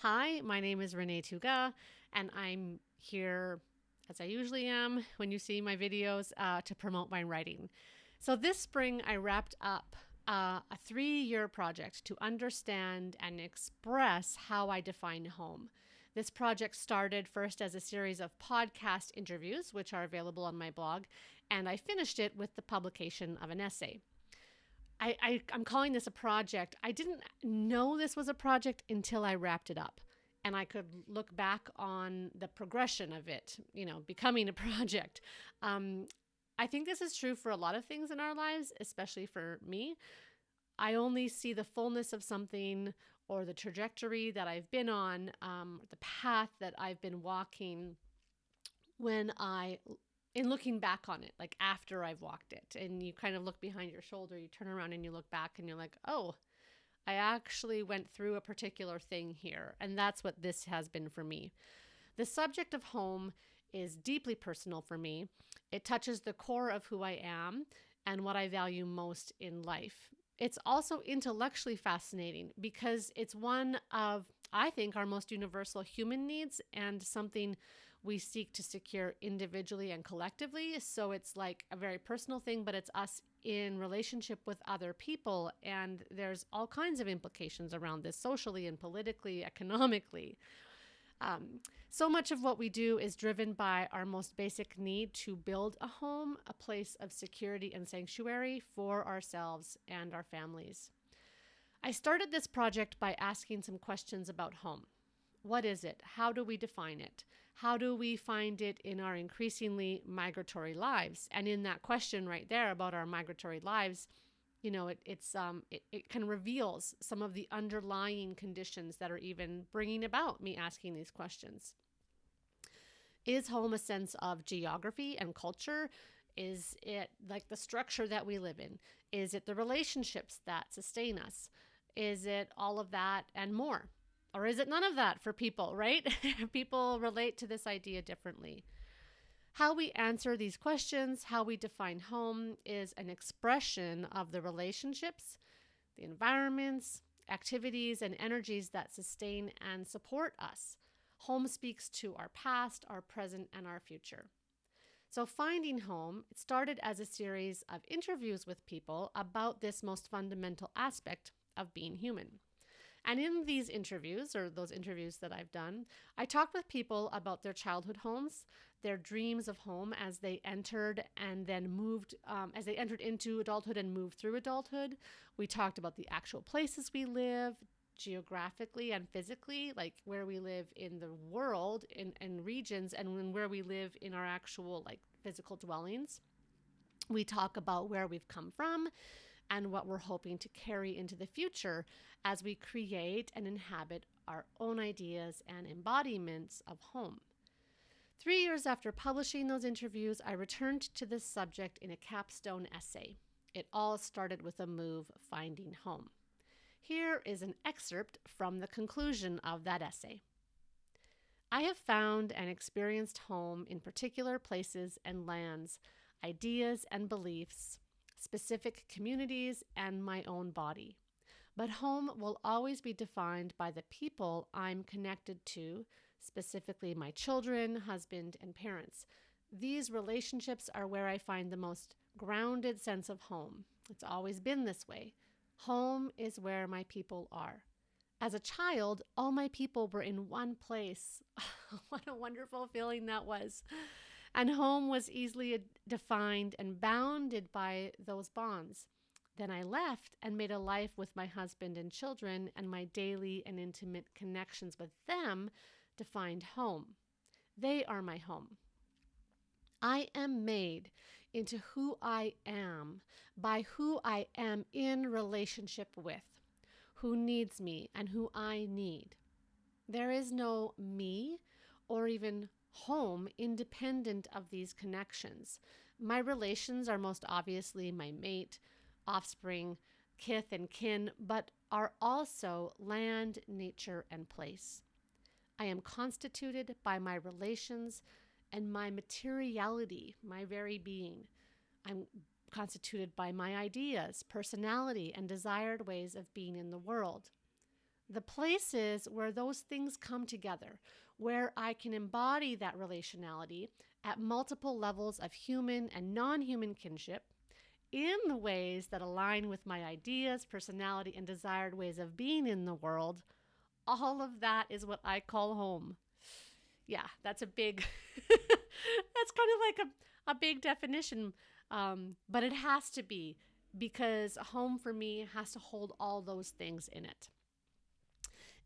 Hi, my name is Renee Tuga, and I'm here, as I usually am when you see my videos, to promote my writing. So this spring, I wrapped up a 3 year project to understand and express how I define home. This project started first as a series of podcast interviews, which are available on my blog, and I finished it with the publication of an essay. I'm calling this a project. I didn't know this was a project until I wrapped it up. And I could look back on the progression of it, becoming a project. I think this is true for a lot of things in our lives, especially for me. I only see the fullness of something or the trajectory that I've been on, the path that I've been walking when in looking back on it, like after I've walked it, and you kind of look behind your shoulder, you turn around and you look back and you're like, oh, I actually went through a particular thing here. And that's what this has been for me. The subject of home is deeply personal for me. It touches the core of who I am and what I value most in life. It's also intellectually fascinating because it's one of, I think, our most universal human needs and something we seek to secure individually and collectively. So it's like a very personal thing, but it's us in relationship with other people. And there's all kinds of implications around this socially and politically, economically. So much of what we do is driven by our most basic need to build a home, a place of security and sanctuary for ourselves and our families. I started this project by asking some questions about home. What is it? How do we define it? How do we find it in our increasingly migratory lives? And in that question right there about our migratory lives, it kind of reveals some of the underlying conditions that are even bringing about me asking these questions. Is home a sense of geography and culture? Is it like the structure that we live in? Is it the relationships that sustain us? Is it all of that and more? Or is it none of that for people, right? People relate to this idea differently. How we answer these questions, how we define home, is an expression of the relationships, the environments, activities, and energies that sustain and support us. Home speaks to our past, our present, and our future. So finding home, it started as a series of interviews with people about this most fundamental aspect of being human. And in these interviews, or those interviews that I've done, I talked with people about their childhood homes, their dreams of home as they entered and then moved, as they entered into adulthood and moved through adulthood. We talked about the actual places we live, geographically and physically, like where we live in the world, in regions, and where we live in our actual like physical dwellings. We talk about where we've come from and what we're hoping to carry into the future as we create and inhabit our own ideas and embodiments of home. 3 years after publishing those interviews, I returned to this subject in a capstone essay. It all started with a move, finding home. Here is an excerpt from the conclusion of that essay. I have found and experienced home in particular places and lands, ideas and beliefs, specific communities, and my own body. But home will always be defined by the people I'm connected to, specifically my children, husband, and parents. These relationships are where I find the most grounded sense of home. It's always been this way. Home is where my people are. As a child, all my people were in one place. What a wonderful feeling that was. And home was easily defined and bounded by those bonds. Then I left and made a life with my husband and children, and my daily and intimate connections with them defined home. They are my home. I am made into who I am by who I am in relationship with, who needs me and who I need. There is no me or even home independent of these connections. My relations are most obviously my mate, offspring, kith and kin, but are also land, nature, and place. I am constituted by my relations and my materiality, my very being. I'm constituted by my ideas, personality, and desired ways of being in the world. the places where those things come together, where I can embody that relationality at multiple levels of human and non human kinship in the ways that align with my ideas, personality, and desired ways of being in the world. All of that is what I call home. Yeah, that's a big, that's kind of like a big definition, but it has to be because home for me has to hold all those things in it.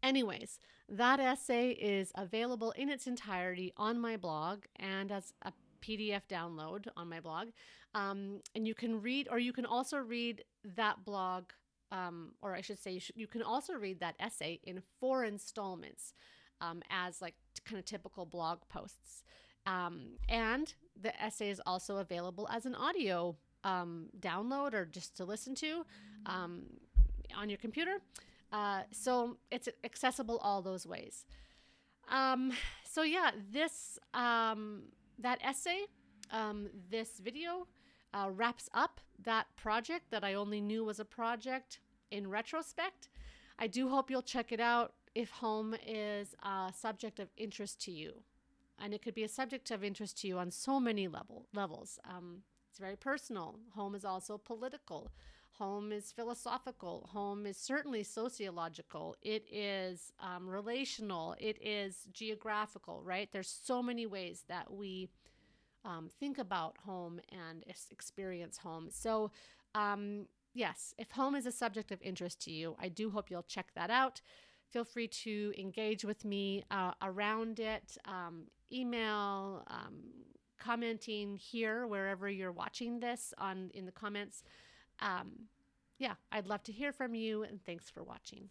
Anyways, that essay is available in its entirety on my blog and as a PDF download on my blog. And you can read, or you can also read that blog, or I should say, you can also read that essay in 4 installments as like kind of typical blog posts. And the essay is also available as an audio download or just to listen to on your computer. So it's accessible all those ways. So yeah, this that essay, this video wraps up that project that I only knew was a project in retrospect. I do hope you'll check it out if home is a subject of interest to you. And it could be a subject of interest to you on so many levels. It's very personal. Home is also political. Home is philosophical. Home is certainly sociological. It is relational. It is geographical, right? There's so many ways that we think about home and experience home. So, yes, if home is a subject of interest to you, I do hope you'll check that out. Feel free to engage with me around it, email, commenting here wherever you're watching this in the comments. Yeah, I'd love to hear from you, and thanks for watching.